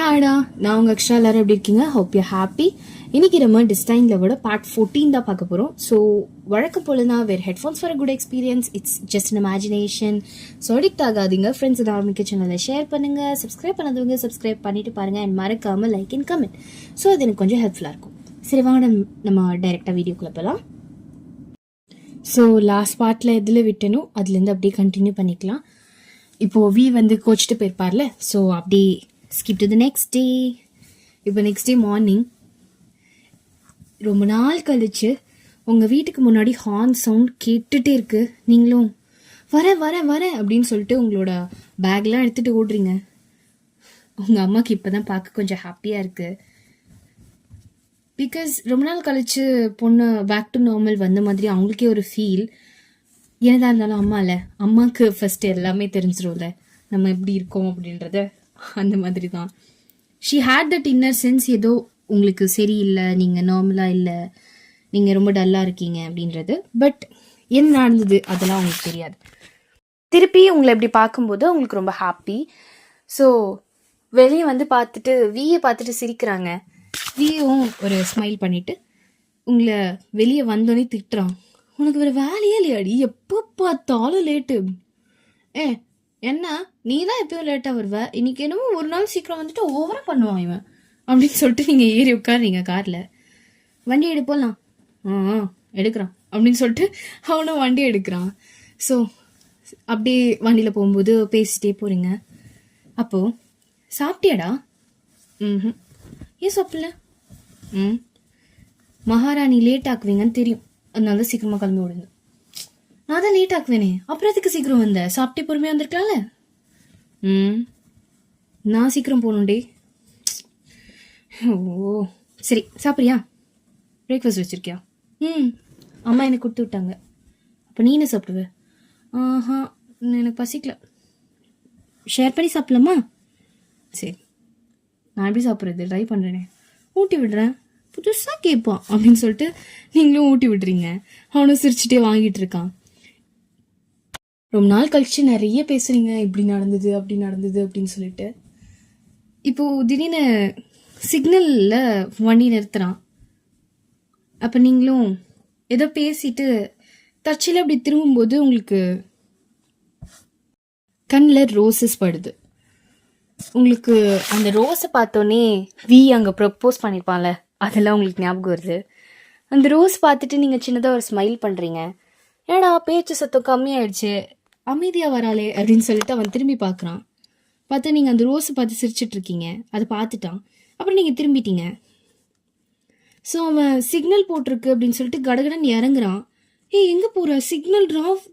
ஹாய்டா, நான் உங்கள் எக்ஸ்ட்ரா எல்லாரும் எப்படி இருக்கீங்க? Hope you happy. இன்னைக்கு நம்ம டிஸ்டைனில் விட பார்ட் 14 தான் பார்க்க போகிறோம். ஸோ வழக்கம் போல தான் வேறு headphones for good experience. It's just an imagination. So addict ஆகாதீங்க. ஃப்ரெண்ட்ஸ் ஆரம்பிக்க சேனலை ஷேர் பண்ணுங்கள். சப்ஸ்கிரைப் பண்ணாதவங்க சப்ஸ்கிரைப் பண்ணிட்டு பாருங்கள். அண்ட் மறக்காமல் லைக் அண்ட் கமெண்ட். ஸோ அது எனக்கு கொஞ்சம் ஹெல்ப்ஃபுல்லாக இருக்கும். சரி வாங்க நம்ம டைரெக்டாக வீடியோக்குள்ளே போகலாம். ஸோ லாஸ்ட் பார்ட்டில் எதில் விட்டனோ அதுலேருந்து அப்படியே கண்டினியூ பண்ணிக்கலாம். இப்போது வி வந்து கோச்சிட்டு போயிருப்பார்ல, ஸோ அப்படியே skip to the next day. இப்போ நெக்ஸ்ட் டே மார்னிங் ரொம்ப நாள் கழிச்சு உங்கள் வீட்டுக்கு முன்னாடி ஹார்ன் சவுண்ட் கேட்டுகிட்டே இருக்கு. நீங்களும் வரேன் வரேன் வரேன் அப்படின்னு சொல்லிட்டு உங்களோட பேக்லாம் எடுத்துகிட்டு ஓடுறீங்க. உங்கள் அம்மாவுக்கு இப்போ தான் பார்க்க கொஞ்சம் ஹாப்பியாக இருக்குது. பிகாஸ் ரொம்ப நாள் கழிச்சு பொண்ணு பேக் டு நார்மல் வந்த மாதிரி அவங்களுக்கே ஒரு ஃபீல். என்னதான் இருந்தாலும் அம்மா இல்லை, அம்மாவுக்கு ஃபஸ்ட்டு எல்லாமே தெரிஞ்சிடும்ல நம்ம எப்படி இருக்கோம் அப்படின்றத. அந்த மாதிரி தான் she had that inner sense. ஏதோ உங்களுக்கு சரியில்லை, நீங்கள் நார்மலாக இல்லை, நீங்கள் ரொம்ப டல்லாக இருக்கீங்க அப்படின்றது. பட் என்ன நடந்தது அதெல்லாம் உங்களுக்கு தெரியாது. திருப்பி உங்களை எப்படி பார்க்கும்போது உங்களுக்கு ரொம்ப ஹாப்பி. ஸோ வெளியே வந்து பார்த்துட்டு வியை பார்த்துட்டு சிரிக்கிறாங்க. வியும் ஒரு ஸ்மைல் பண்ணிவிட்டு உங்களை வெளியே வந்தோடனே திட்டுறான். உனக்கு வேறு வேலையே இல்லையாடி, எப்போ பார்த்தாலும் லேட்டு. என்ன நீ தான் எப்பயும் லேட்டாக வருவ, இன்னைக்கு என்னமோ ஒரு நாள் சீக்கிரம் வந்துட்டு ஓவராக பண்ணுவான் இவன் அப்படின்னு சொல்லிட்டு நீங்கள் ஏறி உட்காருறீங்க காரில். வண்டி எடுப்போலாம். எடுக்கிறான் அப்படின்னு சொல்லிட்டு அவனும் வண்டி எடுக்கிறான். ஸோ அப்படியே வண்டியில் போகும்போது பேசிகிட்டே போகிறீங்க. அப்போது சாப்பிட்டியாடா? ஏன் சாப்பிடல? மகாராணி லேட் ஆக்குவீங்கன்னு தெரியும், அதனால தான் சீக்கிரமாக கிளம்பி விடுங்க. நான் தான் லேட் ஆக்குவேனே, அப்புறம் எதுக்கு சீக்கிரம் வந்த? சாப்பிட்டே பொறுமையாக வந்திருக்கலாம்ல. நான் சீக்கிரம் போகணுண்டே. ஓ சரி, சாப்பிட்றியா? பிரேக்ஃபாஸ்ட் வச்சுருக்கியா? அம்மா எனக்கு கொடுத்து விட்டாங்க. அப்போ நீ என்ன சாப்பிடுவ? எனக்கு பசிக்கல. ஷேர் பண்ணி சாப்பிடலாமா? சரி, நான் எப்படி சாப்பிட்றது ட்ரை பண்ணுறேனே. ஊட்டி விடுறேன், புதுசாக கேட்பான் அப்படின்னு சொல்லிட்டு நீங்களும் ஊட்டி விடுறீங்க. அவனும் சிரிச்சுட்டே வாங்கிட்டு இருக்கான். ரொம்ப நாள் கழிச்சு நிறைய பேசுறீங்க, இப்படி நடந்தது அப்படி நடந்தது அப்படின்னு சொல்லிட்டு. இப்போது திடீர்னு சிக்னலில் வண்டி நிறுத்துறான். அப்போ நீங்களும் ஏதோ பேசிட்டு தச்சில் அப்படி திரும்பும்போது உங்களுக்கு கண்ணில் ரோசஸ் படுது. உங்களுக்கு அந்த ரோஸை பார்த்தோன்னே வி அங்கே ப்ரப்போஸ் பண்ணியிருப்பான்ல, அதெல்லாம் உங்களுக்கு ஞாபகம் வருது. அந்த ரோஸ் பார்த்துட்டு நீங்கள் சின்னதாக ஒரு ஸ்மைல் பண்ணுறீங்க. ஏடா பேச்சு சத்தம் கம்மியாயிடுச்சு, அமைதியாக வராளே அப்படின்னு சொல்லிட்டு அவன் திரும்பி பார்க்குறான். பார்த்தா நீங்கள் அந்த ரோஸை பார்த்து சிரிச்சிட்டு இருக்கீங்க. அதை பார்த்துட்டான். அப்புறம் நீங்கள் திரும்பிட்டீங்க. ஸோ அவன் சிக்னல் போட்டிருக்கு அப்படின்னு சொல்லிட்டு கடகடன் இறங்குறான். எங்கே போகிற? சிக்னல் ட்ராஃப்,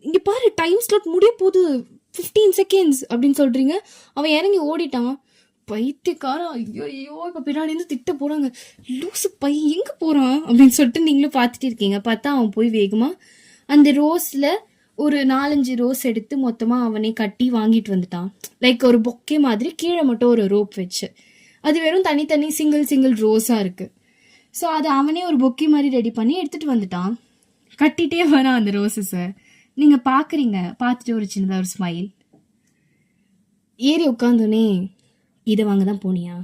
இங்கே பாரு டைம் ஸ்லாட் முடிய போகுது, 15 seconds அப்படின்னு சொல்கிறீங்க. அவன் இறங்கி ஓடிட்டான். பைத்தியக்காரன், ஐயோ இப்போ பின்னாடிருந்து திட்ட போகிறாங்க. லூசு பை எங்கே போகிறான் அப்படின்னு சொல்லிட்டு நீங்களும் பார்த்துட்டு இருக்கீங்க. பார்த்தா அவன் போய் வேகமாக அந்த ரோஸில் ஒரு 4-5 ரோஸ் எடுத்து மொத்தமாக அவனே கட்டி வாங்கிட்டு வந்துட்டான். லைக் ஒரு பொக்கே மாதிரி, கீழே மட்டும் ஒரு ரோப் வச்சு. அது வெறும் தனித்தனி சிங்கிள் ரோஸாக இருக்குது. ஸோ அதை அவனே ஒரு பொக்கே மாதிரி ரெடி பண்ணி எடுத்துகிட்டு வந்துட்டான். கட்டிகிட்டே வரான் அந்த ரோஸஸை. நீங்கள் பார்க்குறீங்க. பார்த்துட்டு ஒரு சின்னதாக ஒரு ஸ்மைல். ஏறி உட்காந்தோன்னே இதை வாங்க தான் போனியா?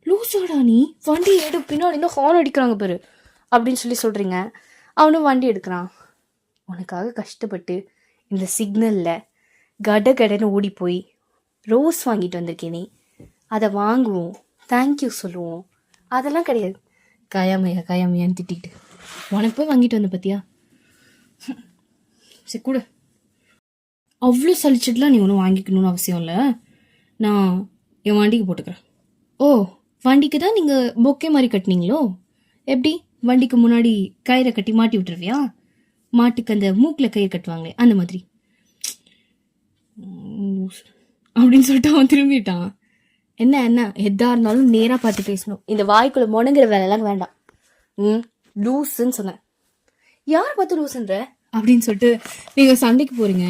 லூசாடா நீ, வண்டி எடு, பின்னாடி இன்னும் ஹார்ன் அடிக்கிறாங்க பாரு அப்படின்னு சொல்கிறீங்க. அவனும் வண்டி எடுக்கிறான். உனக்காக கஷ்டப்பட்டு இந்த சிக்னலில் கடன்னு ஓடி போய் ரோஸ் வாங்கிட்டு வந்திருக்கேனே, அதை வாங்குவோம், தேங்க்யூ சொல்லுவோம். அதெல்லாம் கிடையாது. காயாமையான்னு திட்டிக்கிட்டு உனக்கு போய் வாங்கிட்டு வந்த பத்தியா? சரி கூட, அவ்வளோ சலிச்சிட்டுலாம் நீ ஒன்றும் வாங்கிக்கணும்னு அவசியம் இல்லை. நான் என் வண்டிக்கு போட்டுக்கிறேன். ஓ, வண்டிக்கு தான் நீங்கள் பொக்கே மாதிரி கட்டினீங்களோ? எப்படி வண்டிக்கு முன்னாடி கயிறை கட்டி மாட்டி விட்டுருவியா? மாட்டுக்கு அந்த மூக்கில் கயிறு கட்டுவாங்களே அந்த மாதிரி அப்படின்னு சொல்லிட்டு அவன் திரும்பிட்டான். என்ன எதா இருந்தாலும் நேராக பார்த்து பேசணும். இந்த வாய்க்குள்ள முடங்குற வேலைலாம் வேண்டாம். லூஸுன்னு சொன்னேன். யார் பார்த்து லூசுன்ற அப்படின்னு சொல்லிட்டு நீங்கள் சண்டைக்கு போகிறீங்க.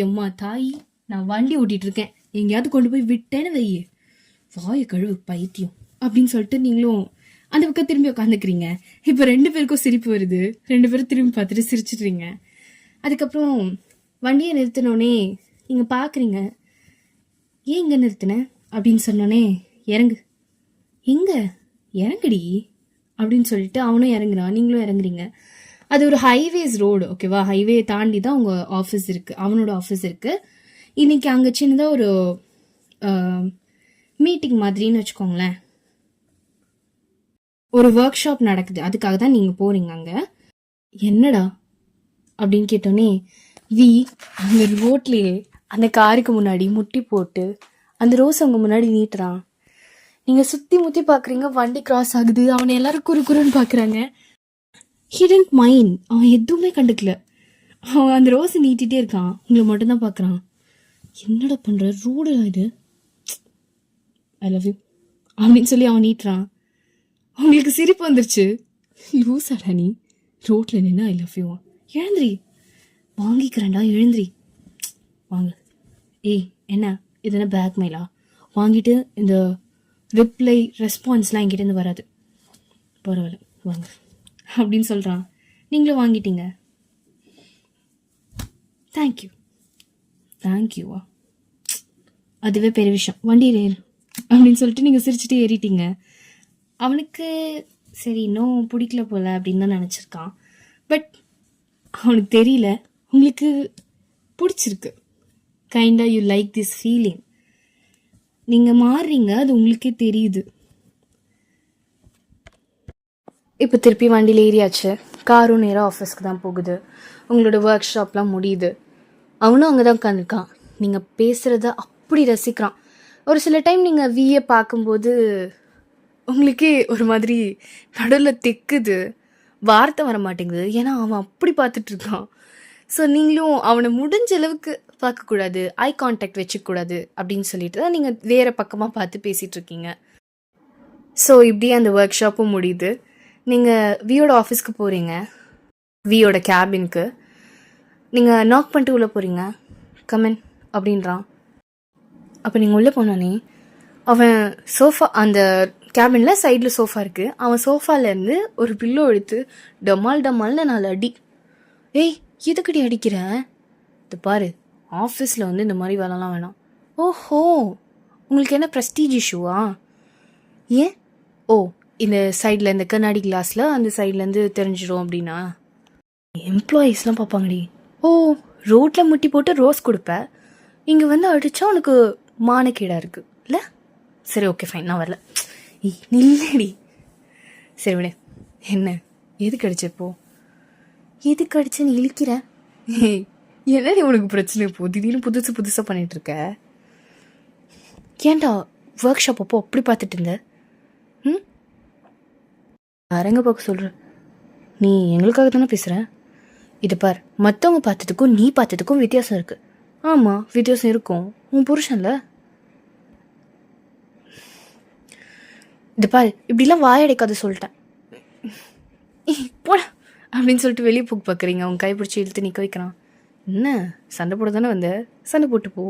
எம்மா தாய், நான் வண்டி ஓட்டிகிட்டு இருக்கேன், எங்கேயாவது கொண்டு போய் விட்டேன்னு வையே, வாயை கழுவு பைத்தியம் அப்படின்னு சொல்லிட்டு நீங்களும் அந்த பக்கம் திரும்பி உட்காந்துக்கிறீங்க. இப்போ 2 பேருக்கும் சிரிப்பு வருது. 2 பேரும் திரும்பி பார்த்துட்டு சிரிச்சிட்றீங்க. அதுக்கப்புறம் வண்டியை நிறுத்தினோடனே நீங்கள் பார்க்குறீங்க. ஏன் இங்கே நிறுத்தின அப்படின்னு சொன்னோன்னே இறங்கு, எங்க இறங்குடி அப்படின்னு சொல்லிட்டு அவனும் இறங்குறான், நீங்களும் இறங்குறீங்க. அது ஒரு ஹைவேஸ் ரோடு, ஓகேவா? ஹைவே தாண்டி தான் உங்கள் ஆஃபீஸ் இருக்குது, அவனோட ஆஃபீஸ் இருக்குது. இன்னைக்கு அங்கே சின்னதாக ஒரு மீட்டிங் மாதிரின்னு வச்சுக்கோங்களேன், ஒரு ஒர்க் ஷாப் நடக்குது, அதுக்காக தான் நீங்கள் போகிறீங்க அங்கே. என்னடா அப்படின்னு கேட்டோன்னே வி அந்த ரோட்லேயே அந்த காருக்கு முன்னாடி முட்டி போட்டு அந்த ரோஸ் அவங்க முன்னாடி நீட்டுறான். நீங்கள் சுற்றி முற்றி பார்க்குறீங்க, வண்டி கிராஸ் ஆகுது, அவனை எல்லாரும் குறுன்னு பார்க்குறாங்க. ஹிடன்ட் மைண்ட், அவன் எதுவுமே கண்டுக்கல. அவன் அந்த ரோஸை நீட்டிகிட்டே இருக்கான், உங்களை மட்டும்தான் பார்க்குறான். என்னடா பண்ணுற, ரோடு இது, ஐ லவ் யூ அப்படின்னு சொல்லி அவன் நீட்டுறான். அவங்களுக்கு சிரிப்பு வந்துருச்சு. லூசாடா நீ, ரோட்டில் நின்று ஐ லவ் யூ, எழுந்திரி, வாங்கிக்கிறேன்டா, எழுந்திரி, வாங்க. ஏய் என்ன இது, என்ன பேக்மெயிலா? வாங்கிட்டு இந்த ரிப்ளை ரெஸ்பான்ஸ்லாம் என்கிட்டேருந்து வராது, பரவாயில்ல வாங்க அப்படின்னு சொல்கிறான். நீங்களும் வாங்கிட்டீங்க. தேங்க்யூவா, அதுவே பெரிய விஷயம், வண்டியில் ஏறு அப்படின்னு சொல்லிட்டு நீங்கள் சிரிச்சுட்டு ஏறிட்டீங்க. அவனுக்கு சரி இன்னும் பிடிக்கல போல அப்படின்னு தான் நினச்சிருக்கான். பட் அவனுக்கு தெரியல உங்களுக்கு பிடிச்சிருக்கு. கைண்டாக யூ லைக் திஸ் ஃபீலிங். நீங்கள் மாறுறீங்க, அது உங்களுக்கே தெரியுது. இப்போ திருப்பி வண்டியில் ஏறியாச்சு, காரும் நேராக ஆஃபீஸ்க்கு தான் போகுது. உங்களோட ஒர்க் ஷாப்லாம் முடியுது. அவனும் அங்கே தான் உட்காந்துருக்கான். நீங்கள் பேசுகிறத அப்படி ரசிக்கிறான். ஒரு சில டைம் நீங்கள் வியை பார்க்கும்போது உங்களுக்கே ஒரு மாதிரி நடுவில் தெக்குது, வார்த்தை வர மாட்டேங்குது, ஏன்னா அவன் அப்படி பார்த்துட்ருக்கான். ஸோ நீங்களும் அவனை முடிஞ்ச அளவுக்கு பார்க்கக்கூடாது, ஐ கான்டாக்ட் வச்சுக்கூடாது அப்படின்னு சொல்லிட்டு தான் நீங்கள் வேறு பக்கமாக பார்த்து பேசிகிட்ருக்கீங்க. ஸோ இப்படியே அந்த ஒர்க் ஷாப்பும் முடியுது. நீங்கள் வியோட ஆஃபீஸ்க்கு போகிறீங்க, வியோட கேபினுக்கு. நீங்கள் நாக் பண்ணிட்டு உள்ளே போகிறீங்க, கமென் அப்படின்றான். அப்போ நீங்கள் உள்ளே போனோன்னே அவன் சோஃபா, அந்த கேபினில் சைடில் சோஃபா இருக்குது, அவன் சோஃபாலேருந்து ஒரு பில்லோ எடுத்து டமால்னு 4 அடி. ஏய் எதுக்கடி அடிக்கிறேன், இது பாரு ஆஃபீஸில் வந்து இந்த மாதிரி வேலைலாம் வேணாம். ஓஹோ, உங்களுக்கு என்ன ப்ரெஸ்டீஜ் இஷ்யூவா? ஏன்? ஓ, இந்த சைடில் இந்த கண்ணாடி கிளாஸில் அந்த சைட்லேருந்து தெரிஞ்சிடும் அப்படின்னா எம்ப்ளாயீஸ்லாம் பார்ப்பாங்கடி. ஓ, ரோட்டில் முட்டி போட்டு ரோஸ் கொடுப்பேன், இங்கே வந்து அடித்தா உனக்கு மானக்கேடாக இருக்குது இல்லை? சரி ஓகே ஃபைன், நான் வரல. நில்லடி. சரி விட, என்ன எதுக்கு அடிச்சப்போ, எதுக்கு அடிச்சேன்னு இழுக்கிறேன்? என்னடி உனக்கு பிரச்சனை? இப்போ திடீர்னு புதுசாக பண்ணிகிட்ருக்க. ஏன்டா ஒர்க் ஷாப் அப்போ அப்படி பார்த்துட்டு இருந்த? அரங்க பார்க்க சொல்கிற, நீ எங்களுக்காக தானே பேசுகிற. இது பார், மற்றவங்க பார்த்ததுக்கும் நீ பார்த்ததுக்கும் வித்தியாசம் இருக்குது. ஆமாம் வித்தியாசம் இருக்கும், உன் புருஷன்ல. இது பாரு, இப்படிலாம் வாயடைக்காத சொல்லிட்டேன் போட அப்படின்னு சொல்லிட்டு வெளியே போக்கு பார்க்குறீங்க. அவங்க கை பிடிச்சி இழுத்து நிற்க வைக்கிறான். என்ன சண்டை போட தானே வந்த, சண்டை போட்டு போ.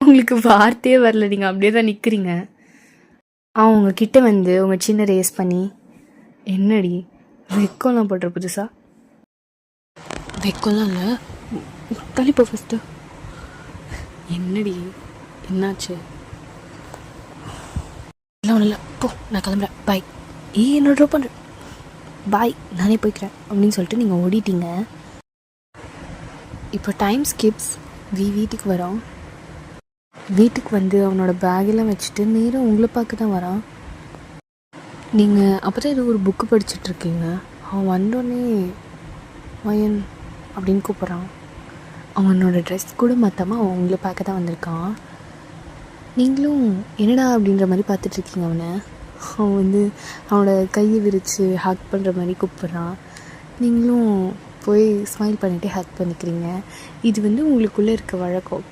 உங்களுக்கு வார்த்தையே வரல, நீங்கள் அப்படியே தான் நிற்கிறீங்க. அவன் உங்ககிட்ட வந்து உங்கள் சின்ன ரேஸ் பண்ணி, என்னடி வெக்கம்லாம் போடுற புதுசா? வெக்கம்லாம் இல்லை, தள்ளிப்போ ஃபஸ்ட்டு. என்னடி என்னாச்சு? இல்லை ஒன்றும் இல்லை, போ நான் கிளம்புறேன், பாய். என்னோட ட்ராப் பண்ணுறேன், பாய் நானே போய்க்கிறேன் அப்படின்னு சொல்லிட்டு நீங்கள் ஓடிட்டீங்க. இப்போ டைம் ஸ்கிப்ஸ், வீட்டுக்கு வரோம். வீட்டுக்கு வந்து அவனோட பேக்கெல்லாம் வச்சுட்டு நேராக உங்களை பார்க்க தான் வரான். நீங்கள் அப்போ தான் ஏதோ ஒரு புக்கு படிச்சுட்ருக்கீங்க. அவன் வந்தோடனே வயன் அப்படின்னு கூப்பிட்றான். அவனோட ட்ரெஸ் கூட மாற்றாமல் அவன் உங்களை பார்க்க தான் வந்திருக்கான். நீங்களும் என்னடா அப்படின்ற மாதிரி பார்த்துட்ருக்கீங்க அவனை. அவன் வந்து அவனோட கையை விரித்து ஹக் பண்ணுற மாதிரி கூப்பிட்றான். நீங்களும் போய் ஸ்மைல் பண்ணிவிட்டு ஹக் பண்ணிக்கிறீங்க. இது வந்து உங்களுக்குள்ளே இருக்க வழக்கம்.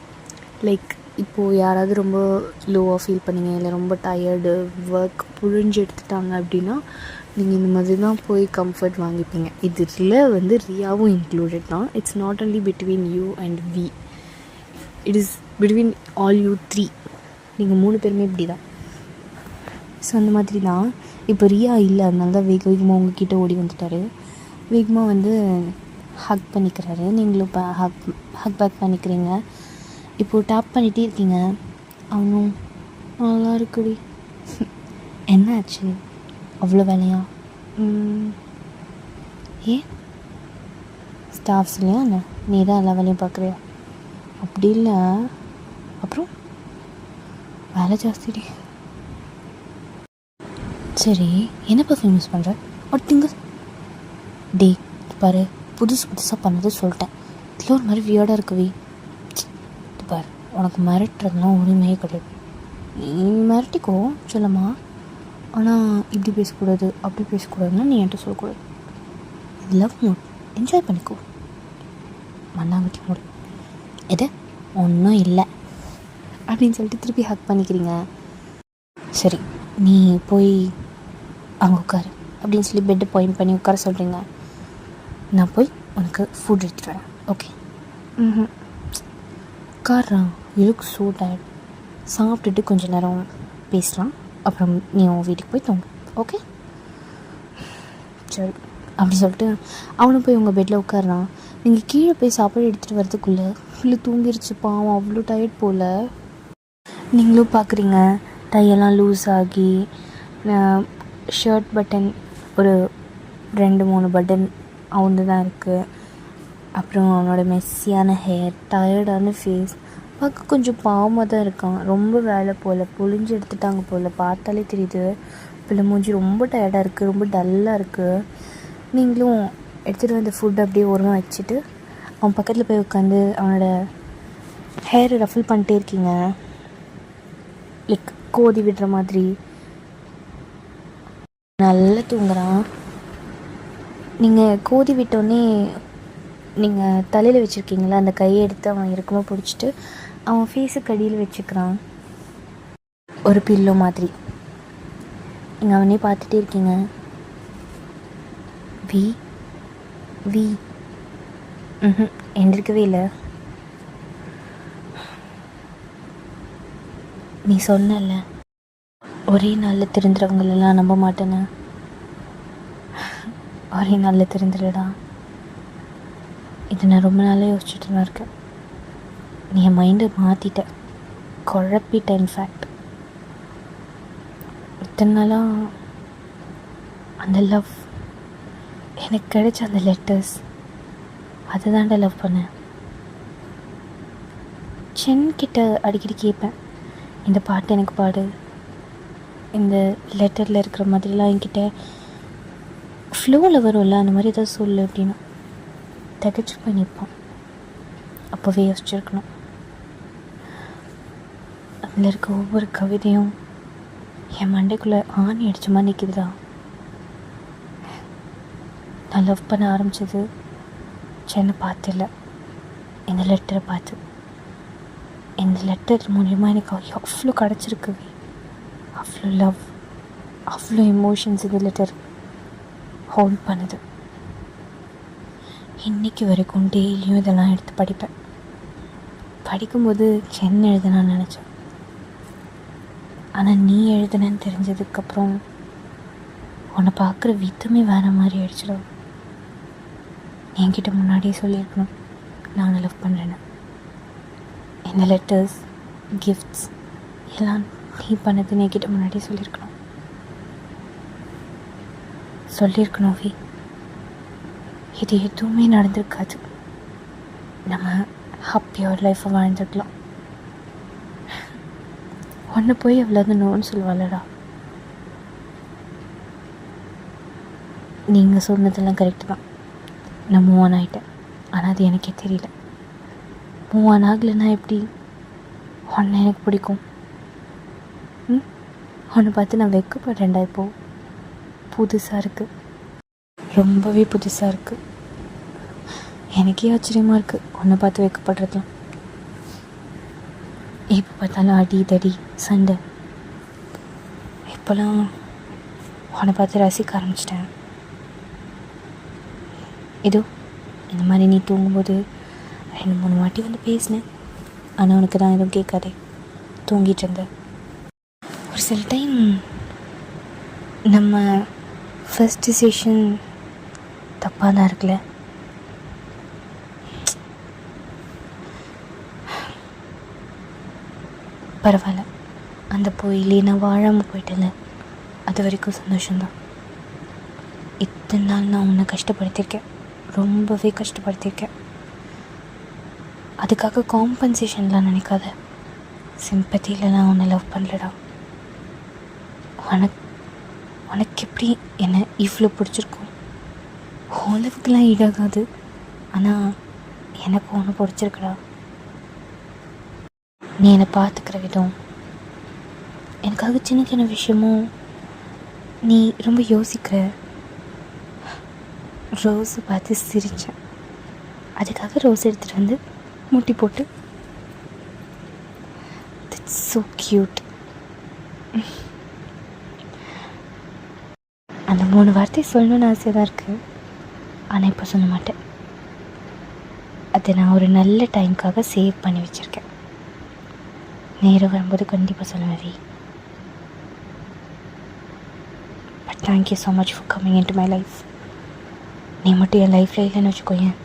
லைக் இப்போது யாராவது ரொம்ப லோவாக ஃபீல் பண்ணிங்க, இல்லை ரொம்ப டயர்டு, ஒர்க் புழிஞ்சு எடுத்துட்டாங்க அப்படின்னா நீங்கள் இந்த மாதிரி தான் போய் கம்ஃபர்ட் வாங்கிப்பீங்க. இதில் வந்து ரியாவும் இன்க்ளூடட் தான். It's not only between you and we, it is between all you 3. நீங்கள் 3 பேருமே இப்படி தான். ஸோ அந்த மாதிரி தான். இப்போ ரியா இல்லை, அதனால தான் வேகமாக உங்ககிட்ட ஓடி வந்துட்டார். வேகமாக வந்து ஹக் பண்ணிக்கிறாரு. நீங்களும் ஹக் பேக் பண்ணிக்கிறீங்க. இப்போது டேப் பண்ணிகிட்டே இருக்கீங்க. அவனும் நல்லா இருக்குடி. என்ன ஆச்சு, அவ்வளோ வேலையா? ஏன் ஸ்டாஃப்ஸ் இல்லையா என்ன, நீ தான் எல்லா வேலையும் பார்க்குறியா? அப்படி இல்லை, அப்புறம் வேலை ஜாஸ்திடி. சரி, என்ன பர்ஃப்யூம் யூஸ் பண்ணுற? ஒரு திங்கல் டே பாரு, புதுசாக பண்ணது சொல்லிட்டேன். இதில் ஒரு மாதிரி வியர்டாக இருக்குவி. பாரு, உனக்கு மிரட்டுறதுலாம் உரிமையே கிடையாது. நீ மிரட்டிக்கோ சொல்லம்மா, ஆனால் இப்படி பேசக்கூடாது அப்படி பேசக்கூடாதுன்னா நீ என்கிட்ட சொல்லக்கூடாது. லவ் மூட், என்ஜாய் பண்ணிக்கோ. மண்ணாங்கட்டி மூடு. எது ஒன்றும் இல்லை அப்படின்னு சொல்லிட்டு திருப்பி ஹக் பண்ணிக்கிறீங்க. சரி, நீ போய் அங்கே உட்காரு அப்படின்னு சொல்லி பெட்டை பாயிண்ட் பண்ணி உட்கார சொல்கிறீங்க. நான் போய் உனக்கு ஃபுட் எடுத்துகிட்டு வரேன். ஓகே? உட்கார்றான். You look so tired. சாப்பிட்டுட்டு கொஞ்சம் நேரம் பேசலாம், அப்புறம் நீ உன் வீட்டுக்கு போய் தூங்கு. ஓகே? சரி அப்படி சொல்லிட்டு அவனும் போய் உங்கள் பெட்டில் உட்கார்றான். நீங்கள் கீழே போய் சாப்பாடு எடுத்துகிட்டு வரதுக்குள்ளே இல்லை தூங்கிருச்சு பாவம், அவ்வளோ டயர்ட் போல். நீங்களும் பார்க்குறீங்க, டையெல்லாம் லூஸ் ஆகி ஷர்ட் பட்டன் ஒரு 2-3 பட்டன் அவுந்து தான் இருக்குது. அப்புறம் அவனோட மெஸ்ஸியான ஹேர், டயர்டான ஃபேஸ், பார்க்க கொஞ்சம் பாவமாக தான் இருக்கான். ரொம்ப வேலை போல், பொழிஞ்சு எடுத்துட்டாங்க போல், பார்த்தாலே தெரியுது. பிள்ளை மூஞ்சி ரொம்ப டயர்டாக இருக்குது, ரொம்ப டல்லாக இருக்குது. நீங்களும் எடுத்துகிட்டு வந்த ஃபுட் அப்படியே ஓரமாக வச்சுட்டு அவன் பக்கத்தில் போய் உட்காந்து அவனோட ஹேரை ரஃபில் பண்ணிட்டே இருக்கீங்க, லைக் கோதி விடுற மாதிரி. நல்லா தூங்குறான். நீங்கள் கோதி விட்டோடனே நீங்கள் தலையில் வச்சுருக்கீங்களா அந்த கையை எடுத்து அவன் இருக்குமோ பிடிச்சிட்டு அவன் ஃபேஸுக்கு அடியில் வச்சுக்கிறான், ஒரு பில்லோ மாதிரி. நீங்கள் அவனே பார்த்துட்டே இருக்கீங்க. வி வி எந்திரிக்கவே இல்லை. நீ சொன்னல ஒரே நாளில் திருந்துறவங்களெல்லாம் நம்ப மாட்டேன்னு. ஒரே நாளில் திருந்துடா. இது நான் ரொம்ப நாளே யோசிச்சுட்டு தான் இருக்கேன். நீ என் மைண்டை மாற்றிட்ட, குழப்பிட்ட. இன்ஃபேக்ட் இத்தனை நாளாக அந்த லவ் எனக்கு கிடைச்ச அந்த லெட்டர்ஸ், அதை தாண்டா லவ் பண்ணேன். சென்கிட்ட அடிக்கடி கேட்பேன், இந்த பாட்டு எனக்கு பாடு, இந்த லெட்டரில் இருக்கிற மாதிரிலாம் என்கிட்ட ஃப்ளோவில் வரும்ல, அந்த மாதிரி ஏதாவது சொல்லு அப்படின்னா திகச்சு போய் நிற்பான். அப்போவே யோசிச்சிருக்கணும். அதில் இருக்க ஒவ்வொரு கவிதையும் என் மண்டைக்குள்ளே ஆணி அடித்த மாதிரி நிற்கிதுதா. நான் லவ் பண்ண ஆரம்பித்தது சென்னை பார்த்து இல்லை, இந்த லெட்டரை பார்த்து. இந்த லெட்டர் மூலிமா எனக்கு அவ்வளோ கிடச்சிருக்கு, அவ்வளோ லவ், அவ்வளோ எமோஷன்ஸ் இந்த லெட்டர் ஹோல்ட் பண்ணுது. இன்றைக்கி வரைக்கும் டெய்லியும் இதெல்லாம் எடுத்து படிப்பேன். படிக்கும்போது சென்னை எழுதுனான்னு நினச்சேன், ஆனால் நீ எழுதுனேன்னு தெரிஞ்சதுக்கப்புறம் உன்னை பார்க்குற விதமே வேறு மாதிரி ஆயிடுச்சிடும். என்கிட்ட முன்னாடியே சொல்லியிருக்கணும் நான் லவ் பண்ணுறேன்னு. இந்த லெட்டர்ஸ், கிஃப்ட்ஸ் எல்லாம் நீ பண்ணதுன்னு என்கிட்ட முன்னாடியே சொல்லியிருக்கணும் வி. இது எதுவுமே நடந்திருக்காது. நம்ம ஹாப்பியாக லைஃப்பை வாழ்ந்துருக்கலாம். ஒன்று போய் எவ்வளோ நோன்னு சொல்லுவாளடா. நீங்கள் சொன்னதெல்லாம் கரெக்டு தான். நான் மூவ் ஆன் ஆகிட்டேன், ஆனால் அது எனக்கே தெரியல. மூவ் ஆன் ஆகலைன்னா எப்படி ஒன்று எனக்கு பிடிக்கும்? ஒன்று பார்த்து நான் வெட்கப்படுறேன்டா. இப்போது புதுசாக இருக்குது, ரொம்பவே புதுசாக இருக்குது. எனக்கே ஆச்சரியமாக இருக்குது ஒன்றை பார்த்து வைக்கப்படுறதுலாம். எப்போ பார்த்தாலும் அடி தடி சண்டை. இப்போலாம் உன்னை பார்த்து ரசிக்க ஆரம்பிச்சிட்டேன். இதோ இந்த மாதிரி நீ தூங்கும்போது 2-3 வாட்டி வந்து பேசினேன், ஆனால் உனக்கு தான் எதுவும் கேட்காதே, தூங்கிட்டு இருந்தேன். ஒரு சில டைம் நம்ம ஃபர்ஸ்ட் டிசிஷன் தப்பாக தான் இருக்குல்ல. பரவாயில்ல, அந்த போயிலே நான் வாழாமல் போயிட்டேன்ல, அது வரைக்கும் சந்தோஷம்தான். இத்தனை நாள் நான் உன்னை கஷ்டப்படுத்தியிருக்கேன், ரொம்பவே கஷ்டப்படுத்தியிருக்கேன். அதுக்காக காம்பன்சேஷன்லாம் நினைக்காத. சிம்பத்தியில் நான் உன்னை லவ் பண்ணலடா. உனக்கு எப்படி என்னை இவ்வளோ பிடிச்சிருக்கும்? ஓலவுக்கெலாம் ஈடாகாது, ஆனால் எனக்கு ஒன்று பிடிச்சிருக்குடா. நீ என்னை பார்த்துக்கிற விதம், எனக்காக சின்ன சின்ன விஷயமும் நீ ரொம்ப யோசிக்கிற. ரோஸை பார்த்து சிரித்தேன், அதுக்காக ரோஸ் எடுத்துகிட்டு வந்து முட்டி போட்டு. That's so cute. அந்த 3 வார்த்தை சொல்லணுன்னு ஆசையாக தான் இருக்குது, ஆனால் இப்போ சொல்ல மாட்டேன். அதை நான் ஒரு நல்ல டைமுக்காக சேவ் பண்ணி வச்சுருக்கேன். நேரம் வரும்போது கண்டிப்பாக சொல்லுவேன் V. But thank you so much for coming in to my life. நீ மட்டும் என் லைஃப்பில் இல்லைன்னு வச்சுக்கோயேன்,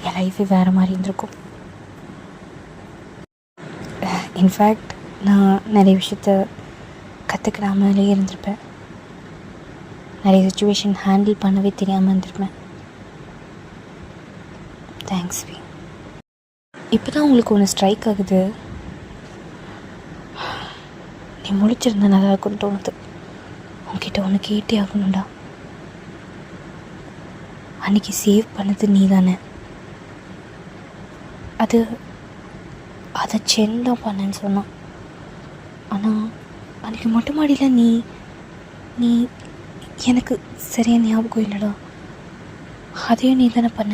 என் லைஃபே வேறு மாதிரி இருந்திருக்கும். இன்ஃபேக்ட் நான் நிறைய விஷயத்த கற்றுக்கிடாமலே இருந்திருப்பேன். நிறைய சுச்சுவேஷன் ஹேண்டில் பண்ணவே தெரியாமல் இருந்திருப்பேன். Thanks V. இப்போ தான் உங்களுக்கு ஒன்று ஸ்ட்ரைக் ஆகுது. நீ முழிச்சிருந்தா நல்லா இருக்குன்னு தோணுது. உன்கிட்ட ஒன்று கேட்டே ஆகணும்டா. அன்றைக்கி சேவ் பண்ணது நீ தானே? அதை சென்தான் பண்ணேன்னு சொன்னான். ஆனால் அன்றைக்கி மொட்டை மாடியில் நீ எனக்கு சரியாக ஞாபகம் இல்லைடா. அதையும் நீ தானே பண்ண.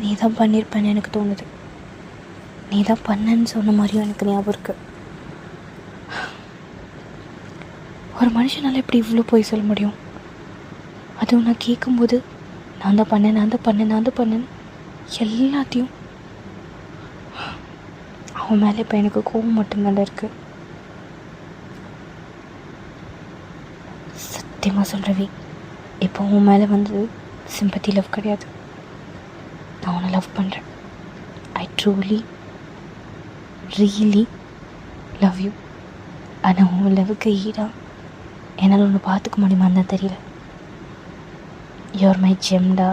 நீ தான் பண்ணியிருப்பேன்னு எனக்கு தோணுது. நீ தான் பண்ணன்னு சொன்ன மாதிரியும் எனக்கு ஞாபகம் இருக்கு. ஒரு மனுஷனால் எப்படி இவ்வளோ போய் சொல்ல முடியும்? அதுவும் நான் கேட்கும்போது நான் தான் பண்ணேன் எல்லாத்தையும். அவன் மேலே இப்போ எனக்கு கோவம் மட்டும்தான் இருக்குது. சத்தியமாக சொல்கிறவி, இப்போ உன் மேலே வந்து சிம்பத்தி லவ் கிடையாது. நான் உன்னை லவ் பண்ணுறேன். ஐ ட்ரூலி ரியலி லவ் யூ. ஆனால் உன் லவ்வுக்கு ஈடாக என்னால் ஒன்று பார்த்துக்க முடியுமான்னு தான் தெரியல. You are my ஜெம்டா.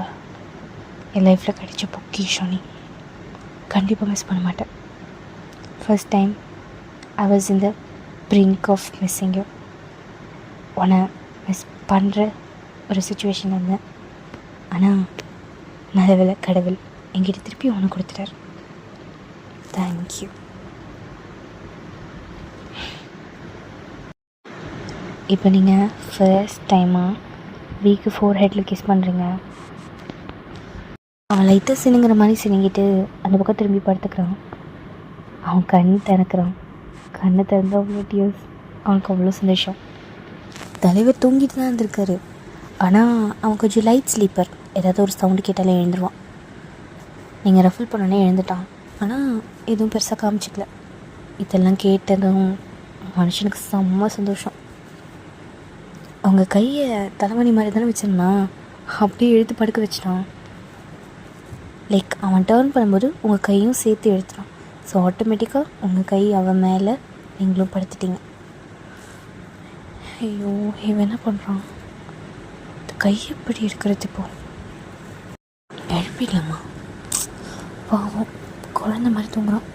என் லைஃப்பில் கிடைச்ச பொக்கிஷம் நீ. கண்டிப்பாக மிஸ் பண்ண மாட்டேன். First time I was in the brink of missing you. உன்னை மிஸ் பண்ணுற ஒரு சுச்சுவேஷன் இருந்தேன். ஆனால் நல்ல கடவுள் என்கிட்ட திருப்பி ஒன்று கொடுத்துட்டார். தேங்க்யூ. இப்போ நீங்கள் ஃபர்ஸ்ட் டைமாக வீக்கு 4 ஹெட்டில் கிஸ் பண்ணுறீங்க. அவன் லைட்டாக சினுங்கிற மாதிரி சினுங்கிட்டு அந்த பக்கம் திரும்பி படுத்துக்கிறான். அவன் கண்ணை திறந்து அவ்வளோ டியர்ஸ். அவனுக்கு அவ்வளோ சந்தோஷம். தலைவர் தூங்கிட்டு தான் இருந்திருக்காரு, ஆனால் அவன் கொஞ்சம் லைட் ஸ்லீப்பர். ஏதாவது ஒரு சவுண்டு கேட்டாலே எழுந்துருவான். நீங்கள் ரஃபில் பண்ணோன்னே எழுந்துட்டான், ஆனால் எதுவும் பெருசாக காமிச்சிக்கல. இதெல்லாம் கேட்டதும் மனுஷனுக்கு செம்ம சந்தோஷம். அவங்க கையை தலைமணி மாதிரி தானே வச்சிருந்தான், அப்படியே இழுத்து படுக்க வச்சிட்டான். லைக் அவன் டேர்ன் பண்ணும்போது உங்கள் கையும் சேர்த்து எழுத்துறான். ஸோ ஆட்டோமேட்டிக்காக உங்கள் கை அவன் மேலே நீங்களும் படுத்துட்டீங்க. ஐயோ, இவன் என்ன பண்ணுறான்? இந்த கை எப்படி இருக்கிறது? இப்போ எழுப்பிடலாமா? பாவம், குழந்த மாதிரி தூங்குறான்.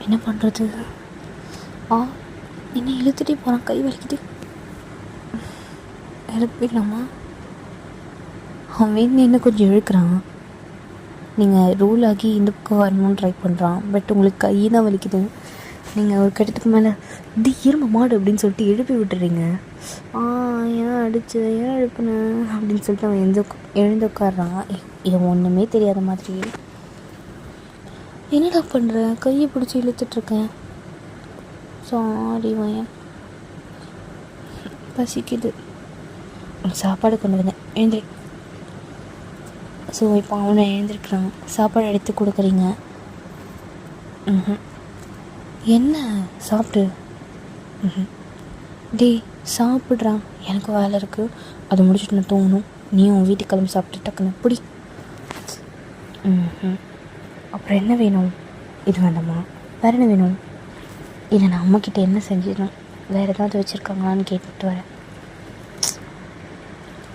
என்ன பண்ணுறது? என்ன இழுத்துட்டே போகிறான், கை வலிக்குது. எழுப்பிடலாமா? அவன் என்ன கொஞ்சம் இழுக்கிறான். நீங்கள் ரூல் ஆகி இந்த பக்கம் வரணும்னு ட்ரை பண்ணுறான். பட் உங்களுக்கு கை தான் வலிக்குது. நீங்கள் ஒரு கட்டத்துக்கு மேலே இது இரும மாடு அப்படின்னு சொல்லிட்டு எழுப்பி விட்டுறீங்க. ஏன் அடிச்சு, ஏன் எழுப்புனேன் அப்படின்னு சொல்லிட்டு அவன் எழுந்து உட்காடுறான். இவன் ஒன்றுமே தெரியாத மாதிரி. என்னடா பண்ணுறேன்? கையை பிடிச்சி இழுத்துட்ருக்கேன். சாரி வயன், பசிக்குது, சாப்பாடு கொண்டு வந்தேன், எழுந்திரி. ஸோ இப்போ அவனை எழுந்திருக்கிறான். சாப்பாடு எடுத்து கொடுக்குறீங்க. என்ன சாப்பிடு? டேய் சாப்பிட்றான், எனக்கு வேலை இருக்குது, அதை முடிச்சுட்டு நான் தூங்கணும். நீயும் வீட்டுக்கு கிளம்பி சாப்பிட்டு டக்குன்னு பிடி. அப்புறம் என்ன வேணும்? இது வேண்டாமா? வேறு என்ன வேணும்? இல்லை, நான் அம்மாக்கிட்ட என்ன செஞ்சிடணும், வேறு ஏதாவது வச்சுருக்காங்களான்னு கேட்டுட்டு வரேன்.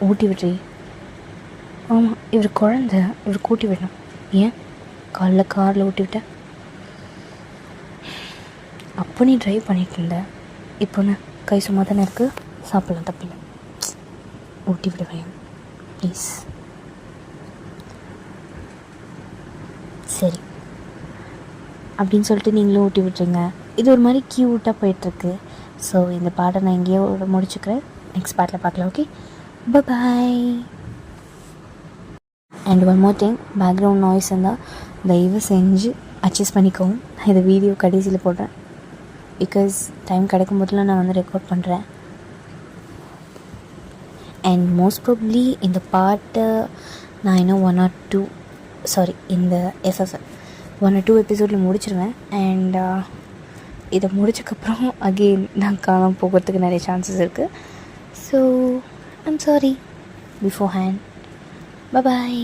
ஊட்டி விட்றி. ஆமாம், இவர் குழந்த, இவர் கூட்டி விடணும். ஏன் காலைல காரில் ஊட்டி விட்டேன். அப்போ நீ ட்ரைவ் பண்ணிட்டு இருந்த, இப்போ என்ன கை சும்மா தானே இருக்குது, சாப்பிட்லாம், தப்பில்லை. ஊட்டி விடுவேன் ப்ளீஸ். சரி அப்படின்னு சொல்லிட்டு நீங்களும் ஊட்டி விட்டுருங்க. இது ஒரு மாதிரி க்யூட்டாக போயிட்டுருக்கு. ஸோ இந்த பாட்டை நான் எங்கேயோ முடிச்சுக்கிறேன். நெக்ஸ்ட் பாட்டில் பார்க்கலாம். Okay, bye. And one more thing, background noise இருந்தால் தயவு செஞ்சு அட்ஜஸ்ட் பண்ணிக்கவும். நான் இதை வீடியோ கடைசியில் போடுறேன். பிகாஸ் டைம் கிடைக்கும் போதெல்லாம் நான் வந்து ரெக்கார்ட் பண்ணுறேன். அண்ட் மோஸ்ட் ப்ராபப்ளி இந்த பாட்டை நான் இன்னும் இந்த எஃப்எஃப் 1 or 2 எபிசோடில் முடிச்சிருவேன். அண்ட் இதை முடிச்சக்கப்புறம் அகெயின் நான் காணாமல் போகிறதுக்கு நிறைய சான்சஸ் இருக்குது. So I'm sorry before hand. Bye.